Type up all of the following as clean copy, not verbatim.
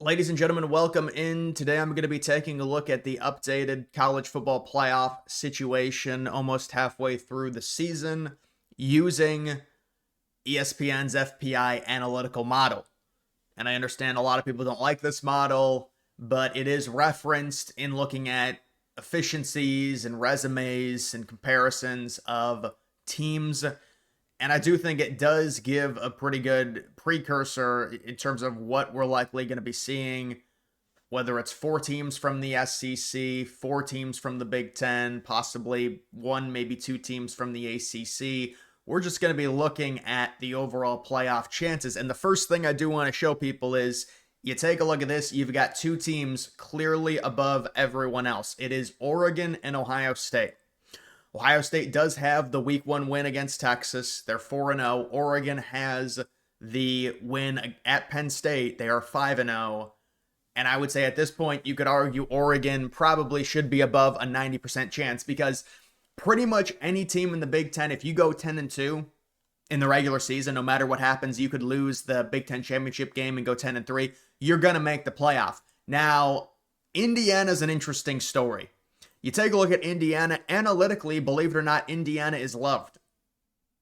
Ladies and gentlemen, welcome in. Today I'm going to be taking a look at the updated college football playoff situation almost halfway through the season using ESPN's FPI analytical model. And I understand a lot of people don't like this model, but it is referenced in looking at efficiencies and resumes and comparisons of teams. And I do think it does give a pretty good precursor in terms of what we're likely going to be seeing, whether it's four teams from the SEC, four teams from the Big Ten, possibly one, maybe two teams from the ACC. We're just going to be looking at the overall playoff chances. And the first thing I do want to show people is you take a look at this, you've got two teams clearly above everyone else. It is Oregon and Ohio State. Ohio State does have the week 1 win against Texas. They're 4-0. Oregon has the win at Penn State. They are 5-0. And I would say at this point, you could argue Oregon probably should be above a 90% chance because pretty much any team in the Big Ten, if you go 10-2 in the regular season, no matter what happens, you could lose the Big Ten championship game and go 10-3. You're going to make the playoff. Now, Indiana's an interesting story. You take a look at Indiana, analytically, believe it or not, Indiana is loved.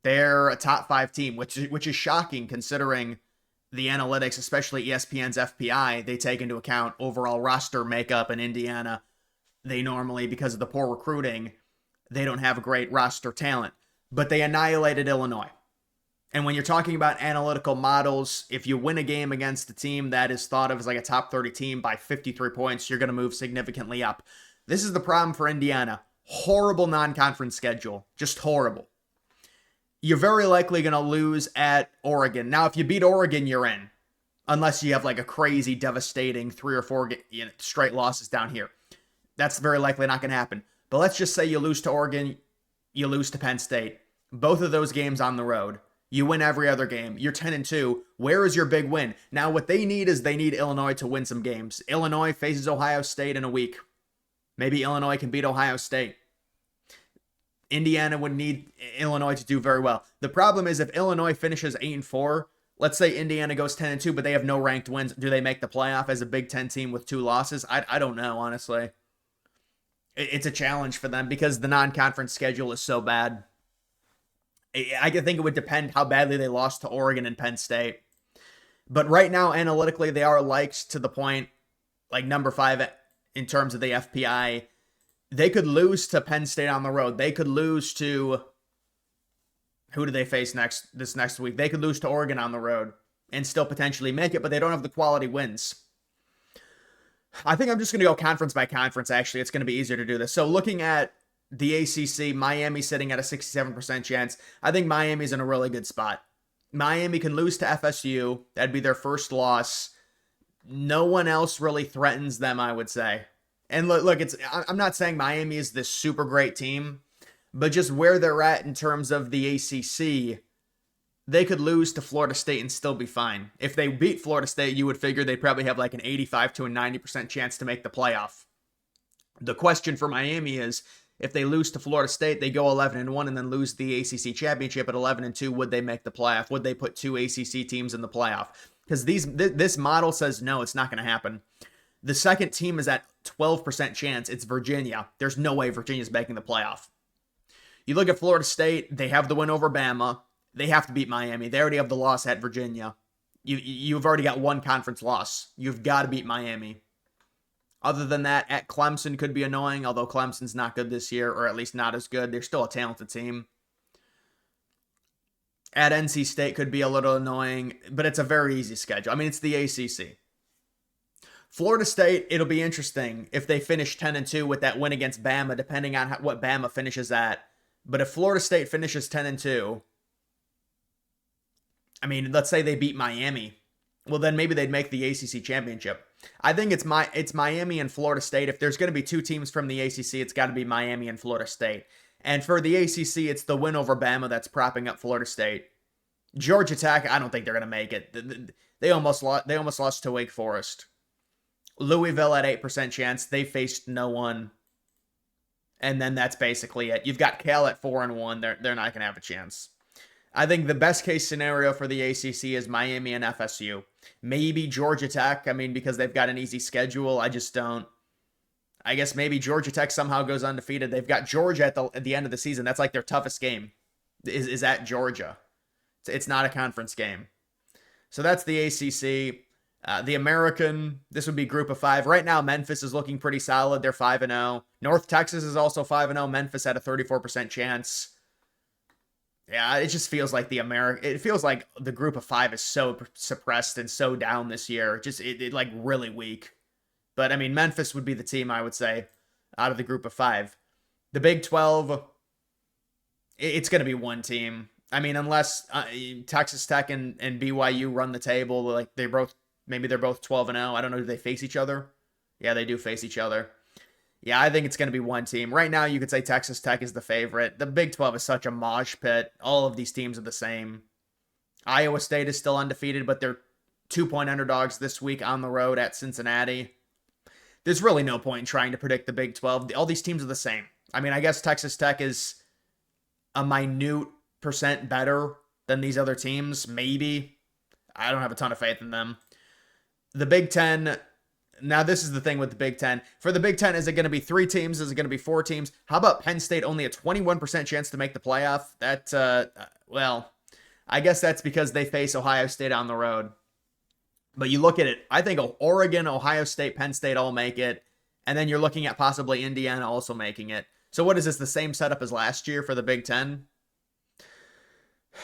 They're a top 5 team, which is shocking considering the analytics, especially ESPN's FPI, they take into account overall roster makeup in Indiana. They normally, because of the poor recruiting, they don't have a great roster talent. But they annihilated Illinois. And when you're talking about analytical models, if you win a game against a team that is thought of as like a top 30 team by 53 points, you're going to move significantly up. This is the problem for Indiana. Horrible non-conference schedule. Just horrible. You're very likely going to lose at Oregon. Now, if you beat Oregon, you're in. Unless you have like a crazy, devastating 3 or 4 straight losses down here. That's very likely not going to happen. But let's just say you lose to Oregon, you lose to Penn State. Both of those games on the road. You win every other game. You're 10-2. Where is your big win? Now, what they need is they need Illinois to win some games. Illinois faces Ohio State in a week. Maybe Illinois can beat Ohio State. Indiana would need Illinois to do very well. The problem is if Illinois finishes 8-4, let's say Indiana goes 10-2, but they have no ranked wins. Do they make the playoff as a Big Ten team with 2 losses? I don't know, honestly. It's a challenge for them because the non-conference schedule is so bad. I think it would depend how badly they lost to Oregon and Penn State. But right now, analytically, they are liked to the point, like number 5 in terms of the FPI. They could lose to Penn State on the road. They could lose to, who do they face this next week? They could lose to Oregon on the road and still potentially make it, but they don't have the quality wins. I think I'm just going to go conference by conference, actually. It's going to be easier to do this. So looking at the ACC, Miami sitting at a 67% chance. I think Miami's in a really good spot. Miami can lose to FSU. That'd be their first loss. No one else really threatens them, I would say. And look, I'm not saying Miami is this super great team, but just where they're at in terms of the ACC, they could lose to Florida State and still be fine. If they beat Florida State, you would figure they'd probably have like an 85 to a 90% chance to make the playoff. The question for Miami is, if they lose to Florida State, they go 11-1 and then lose the ACC championship at 11-2. Would they make the playoff? Would they put 2 ACC teams in the playoff? Because this model says no, it's not going to happen. The second team is at 12% chance. It's Virginia. There's no way Virginia's making the playoff. You look at Florida State, they have the win over Bama. They have to beat Miami. They already have the loss at Virginia. You've already got one conference loss. You've got to beat Miami. Other than that, at Clemson could be annoying, although Clemson's not good this year, or at least not as good. They're still a talented team. At NC State could be a little annoying, but it's a very easy schedule. I mean, it's the ACC. Florida State, it'll be interesting if they finish 10-2 with that win against Bama, depending on what Bama finishes at. But if Florida State finishes 10-2, I mean, let's say they beat Miami, well, then maybe they'd make the ACC championship. I think it's Miami and Florida State. If there's going to be 2 teams from the ACC, it's got to be Miami and Florida State. And for the ACC, it's the win over Bama that's propping up Florida State. Georgia Tech, I don't think they're going to make it. They almost lost to Wake Forest. Louisville at 8% chance. They faced no one. And then that's basically it. You've got Cal at 4-1. They're not going to have a chance. I think the best case scenario for the ACC is Miami and FSU. Maybe Georgia Tech. I mean, because they've got an easy schedule. I just don't. I guess maybe Georgia Tech somehow goes undefeated. They've got Georgia at the end of the season. That's like their toughest game. Is at Georgia. It's not a conference game. So that's the ACC. The American, this would be group of 5. Right now, Memphis is looking pretty solid. They're 5-0. North Texas is also 5-0. Memphis had a 34% chance. Yeah, it just feels like it feels like the group of 5 is so suppressed and so down this year. It like really weak. But I mean, Memphis would be the team I would say out of the group of 5. The Big 12, it's going to be one team. I mean, unless Texas Tech and BYU run the table, like maybe they're both 12-0. I don't know. Do they face each other? Yeah, they do face each other. Yeah, I think it's going to be one team. Right now, you could say Texas Tech is the favorite. The Big 12 is such a mosh pit. All of these teams are the same. Iowa State is still undefeated, but they're 2-point underdogs this week on the road at Cincinnati. There's really no point in trying to predict the Big 12. All these teams are the same. I mean, I guess Texas Tech is a minute percent better than these other teams. Maybe. I don't have a ton of faith in them. The Big 10... Now, this is the thing with the Big Ten. For the Big Ten, is it going to be 3 teams? Is it going to be 4 teams? How about Penn State only a 21% chance to make the playoff? Well, I guess that's because they face Ohio State on the road. But you look at it, I think Oregon, Ohio State, Penn State all make it. And then you're looking at possibly Indiana also making it. So what is this, the same setup as last year for the Big Ten?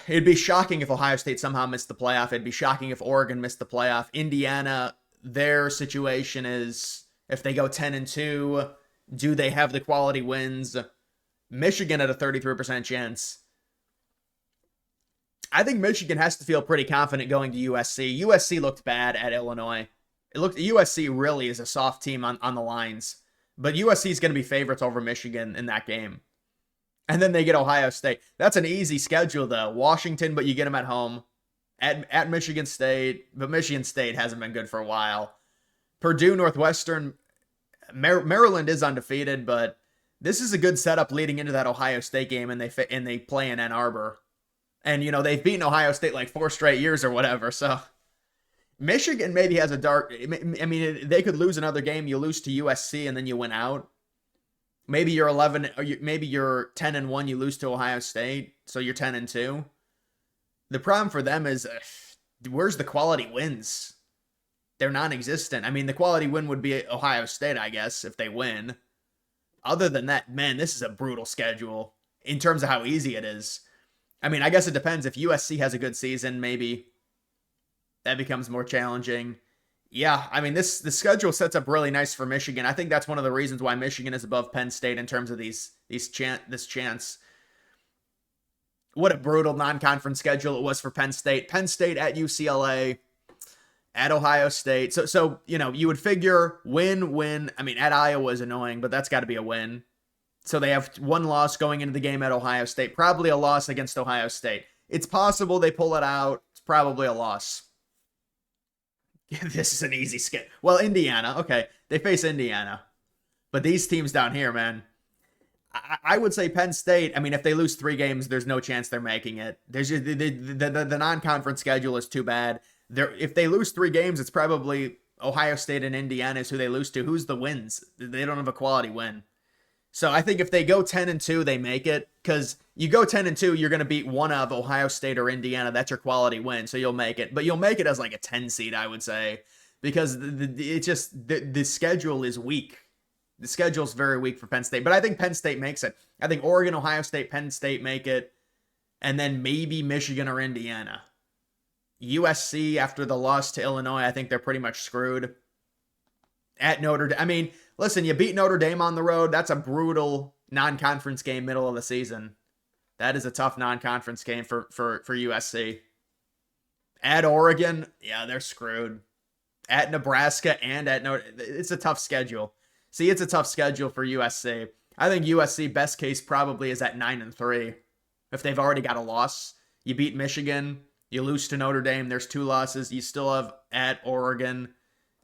It'd be shocking if Ohio State somehow missed the playoff. It'd be shocking if Oregon missed the playoff. Indiana... Their situation is if they go 10-2, do they have the quality wins? Michigan at a 33% chance. I think Michigan has to feel pretty confident going to USC. USC looked bad at Illinois. USC really is a soft team on the lines. But USC is going to be favorites over Michigan in that game. And then they get Ohio State. That's an easy schedule though. Washington, but you get them at home. At Michigan State, but Michigan State hasn't been good for a while. Purdue, Northwestern, Maryland is undefeated, but this is a good setup leading into that Ohio State game, and they play in Ann Arbor. And, you know, they've beaten Ohio State like 4 straight years or whatever, so... Michigan maybe has a dark... I mean, they could lose another game. You lose to USC, and then you win out. Maybe you're 11... Or maybe you're 10-1, you lose to Ohio State, so you're 10-2. The problem for them is, where's the quality wins? They're non-existent. I mean, the quality win would be Ohio State, I guess, if they win. Other than that, man, this is a brutal schedule in terms of how easy it is. I mean, I guess it depends. If USC has a good season, maybe that becomes more challenging. Yeah, I mean, the schedule sets up really nice for Michigan. I think that's one of the reasons why Michigan is above Penn State in terms of this chance. What a brutal non-conference schedule it was for Penn State. Penn State at UCLA, at Ohio State. So you know, you would figure win. I mean, at Iowa is annoying, but that's got to be a win. So they have 1 loss going into the game at Ohio State. Probably a loss against Ohio State. It's possible they pull it out. It's probably a loss. This is an easy skip. Well, Indiana. Okay, they face Indiana. But these teams down here, man... I would say Penn State, I mean, if they lose 3 games, there's no chance they're making it. There's just, the non-conference schedule is too bad. If they lose 3 games, it's probably Ohio State and Indiana is who they lose to. Who's the wins? They don't have a quality win. So I think if they go 10-2, they make it. Because you go 10-2, you're going to beat one of Ohio State or Indiana. That's your quality win, so you'll make it. But you'll make it as like a 10 seed, I would say. Because the schedule is weak. The schedule's very weak for Penn State, but I think Penn State makes it. I think Oregon, Ohio State, Penn State make it, and then maybe Michigan or Indiana. USC, after the loss to Illinois, I think they're pretty much screwed. At Notre Dame, I mean, listen, you beat Notre Dame on the road. That's a brutal non-conference game middle of the season. That is a tough non-conference game for USC. At Oregon, yeah, they're screwed. At Nebraska and at Notre, it's a tough schedule. See, it's a tough schedule for USC. I think USC best case probably is at 9-3. If they've already got a loss, you beat Michigan, you lose to Notre Dame, there's 2 losses. You still have at Oregon.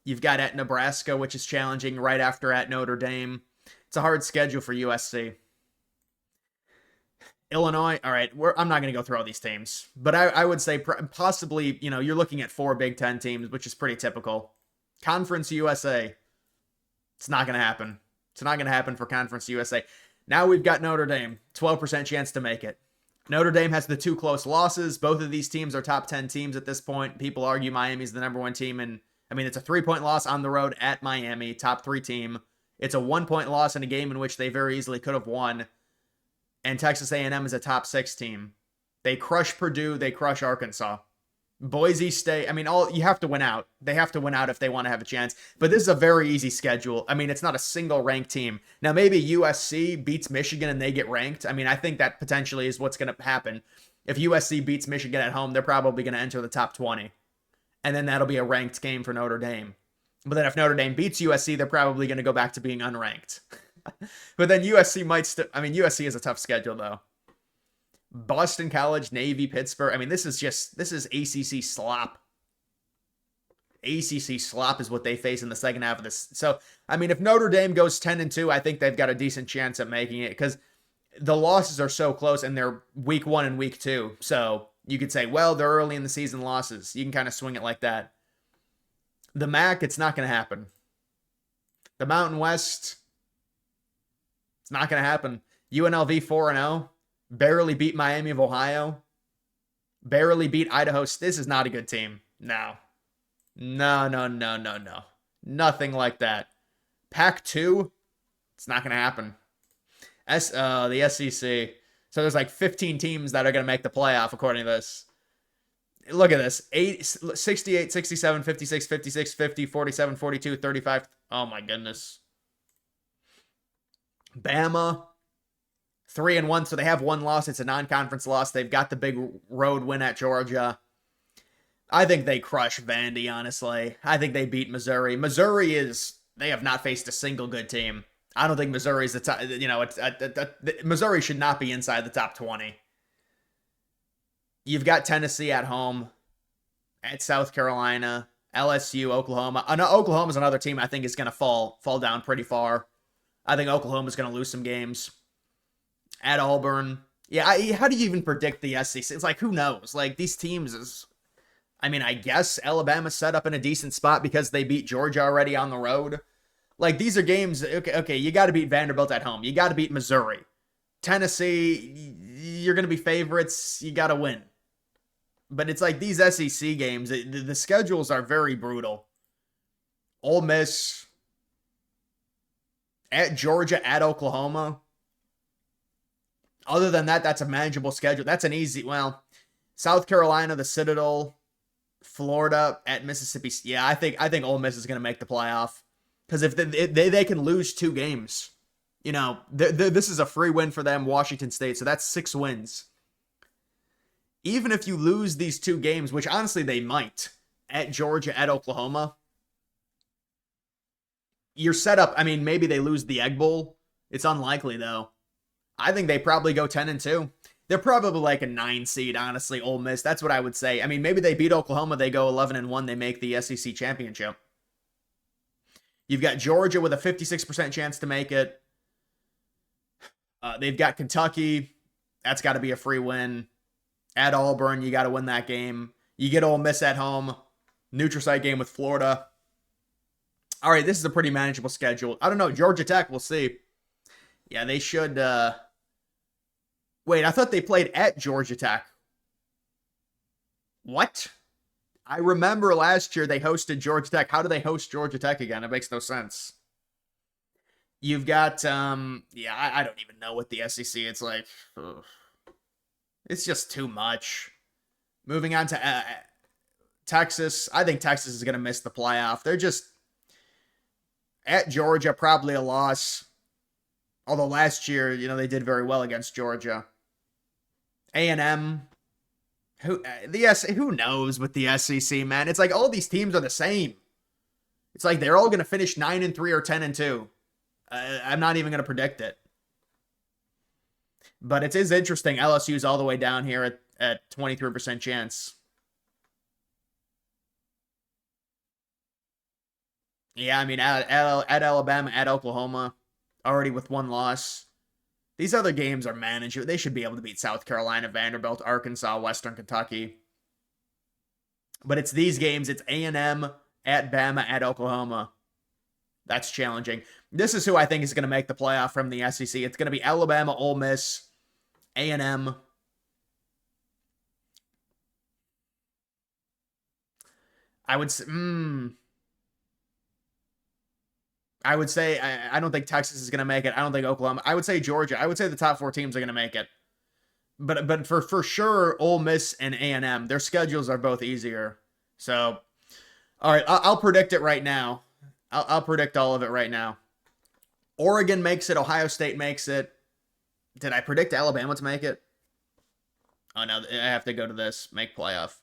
You've got at Nebraska, which is challenging right after at Notre Dame. It's a hard schedule for USC. Illinois, all right, I'm not going to go through all these teams, but I would say possibly, you're looking at 4 Big Ten teams, which is pretty typical. Conference USA, it's not going to happen. It's not going to happen for Conference USA. Now we've got Notre Dame, 12% chance to make it. Notre Dame has the 2 close losses. Both of these teams are top 10 teams at this point. People argue Miami's the number 1 team, and I mean, it's a 3-point loss on the road at Miami, top 3 team. It's a 1-point loss in a game in which they very easily could have won. And Texas A&M is a top 6 team. They crush Purdue. They crush Arkansas. Boise State, I mean, you have to win out. They have to win out if they want to have a chance. But this is a very easy schedule. I mean, it's not a single ranked team. Now, maybe USC beats Michigan and they get ranked. I mean, I think that potentially is what's going to happen. If USC beats Michigan at home, they're probably going to enter the top 20. And then that'll be a ranked game for Notre Dame. But then if Notre Dame beats USC, they're probably going to go back to being unranked. But then USC might still, I mean, USC is a tough schedule though. Boston College, Navy, Pittsburgh. I mean, this is ACC slop. ACC slop is what they face in the second half of this. So, I mean, if Notre Dame goes 10-2, I think they've got a decent chance at making it because the losses are so close and they're week 1 and week 2. So you could say, well, they're early in the season losses. You can kind of swing it like that. The MAC, it's not going to happen. The Mountain West, it's not going to happen. UNLV 4-0. Barely beat Miami of Ohio. Barely beat Idaho. This is not a good team. No. No. Nothing like that. Pac-2, it's not going to happen. The SEC. So there's like 15 teams that are going to make the playoff according to this. Look at this. 68, 67, 56, 56, 50, 47, 42, 35. Oh my goodness. Bama. 3-1, so they have 1 loss. It's a non-conference loss. They've got the big road win at Georgia. I think they crush Vandy, honestly. I think they beat Missouri. They have not faced a single good team. I don't think Missouri's the top, Missouri should not be inside the top 20. You've got Tennessee at home, at South Carolina, LSU, Oklahoma. Oklahoma's another team I think is going to fall down pretty far. I think Oklahoma's going to lose some games. At Auburn. Yeah, how do you even predict the SEC? It's like, who knows? Like, these teams I guess Alabama's set up in a decent spot because they beat Georgia already on the road. Like, these are games, okay, you got to beat Vanderbilt at home. You got to beat Missouri. Tennessee, you're going to be favorites. You got to win. But it's like these SEC games, the schedules are very brutal. Ole Miss, at Georgia, at Oklahoma. Other than that, that's a manageable schedule. That's an easy, South Carolina, the Citadel, Florida, at Mississippi. Yeah, I think Ole Miss is going to make the playoff. Because if they can lose 2 games, this is a free win for them, Washington State. So that's 6 wins. Even if you lose these 2 games, which honestly they might, at Georgia, at Oklahoma, you're set up. I mean, maybe they lose the Egg Bowl. It's unlikely, though. I think they probably go 10-2. They're probably like a 9 seed, honestly, Ole Miss. That's what I would say. I mean, maybe they beat Oklahoma. They go 11-1. They make the SEC championship. You've got Georgia with a 56% chance to make it. They've got Kentucky. That's got to be a free win. At Auburn, you got to win that game. You get Ole Miss at home. Neutral site game with Florida. All right, this is a pretty manageable schedule. I don't know. Georgia Tech, we'll see. Yeah, they should... Wait, I thought they played at Georgia Tech. What? I remember last year they hosted Georgia Tech. How do they host Georgia Tech again? It makes no sense. You've got, I don't even know what the SEC, it's like, ugh. It's just too much. Moving on to Texas. I think Texas is going to miss the playoff. They're just, at Georgia, probably a loss. Although last year, they did very well against Georgia. A&M. Who knows with the SEC, man? It's like all these teams are the same. It's like they're all going to finish 9-3 or 10-2. I'm not even going to predict it. But it is interesting. LSU's all the way down here at 23% chance. Yeah, I mean, at Alabama, at Oklahoma, already with 1 loss. These other games are manageable. They should be able to beat South Carolina, Vanderbilt, Arkansas, Western Kentucky. But it's these games. It's A&M, at Bama, at Oklahoma. That's challenging. This is who I think is going to make the playoff from the SEC. It's going to be Alabama, Ole Miss, A&M. I would say, I don't think Texas is going to make it. I don't think Oklahoma. I would say Georgia. I would say the top 4 teams are going to make it. But for sure, Ole Miss and A&M, their schedules are both easier. So, all right, I'll predict it right now. I'll predict all of it right now. Oregon makes it. Ohio State makes it. Did I predict Alabama to make it? Oh, no, I have to go to this. Make playoff.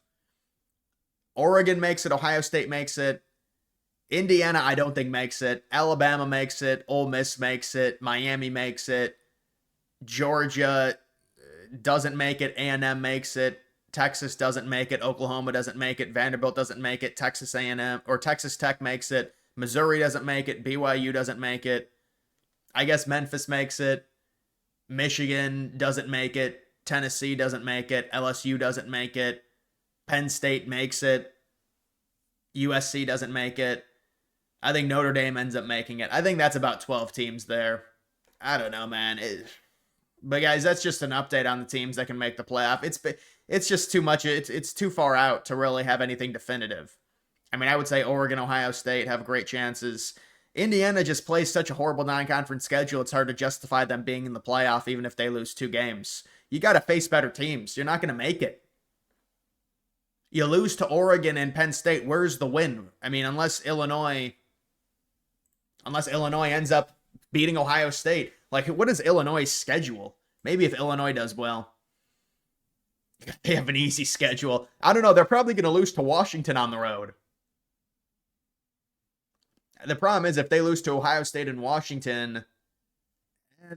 Oregon makes it. Ohio State makes it. Indiana, I don't think makes it. Alabama makes it. Ole Miss makes it. Miami makes it. Georgia doesn't make it. A&M makes it. Texas doesn't make it. Oklahoma doesn't make it. Vanderbilt doesn't make it. Texas A&M or Texas Tech makes it. Missouri doesn't make it. BYU doesn't make it. I guess Memphis makes it. Michigan doesn't make it. Tennessee doesn't make it. LSU doesn't make it. Penn State makes it. USC doesn't make it. I think Notre Dame ends up making it. I think that's about 12 teams there. I don't know, man. But guys, that's just an update on the teams that can make the playoff. It's just too much. It's too far out to really have anything definitive. I mean, I would say Oregon, Ohio State have great chances. Indiana just plays such a horrible non-conference schedule. It's hard to justify them being in the playoff even if they lose 2 games. You got to face better teams. You're not going to make it. You lose to Oregon and Penn State. Where's the win? I mean, unless Illinois ends up beating Ohio State. Like, what is Illinois' schedule? Maybe if Illinois does well. They have an easy schedule. I don't know. They're probably going to lose to Washington on the road. The problem is if they lose to Ohio State and Washington,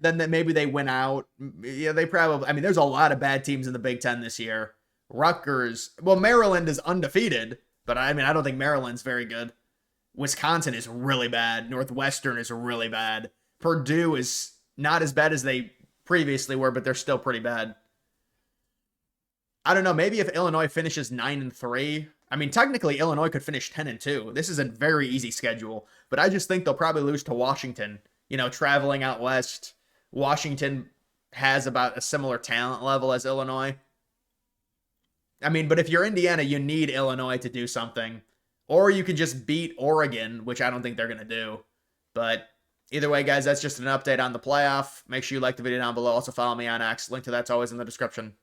then maybe they win out. Yeah, they probably... I mean, there's a lot of bad teams in the Big Ten this year. Rutgers... Well, Maryland is undefeated, but I mean, I don't think Maryland's very good. Wisconsin is really bad. Northwestern is really bad. Purdue is not as bad as they previously were, but they're still pretty bad. I don't know. Maybe if Illinois finishes 9-3... I mean, technically, Illinois could finish 10-2. This is a very easy schedule, but I just think they'll probably lose to Washington. You know, traveling out west, Washington has about a similar talent level as Illinois. I mean, but if you're Indiana, you need Illinois to do something. Or you could just beat Oregon, which I don't think they're going to do. But either way, guys, that's just an update on the playoff. Make sure you like the video down below. Also follow me on X. Link to that's always in the description.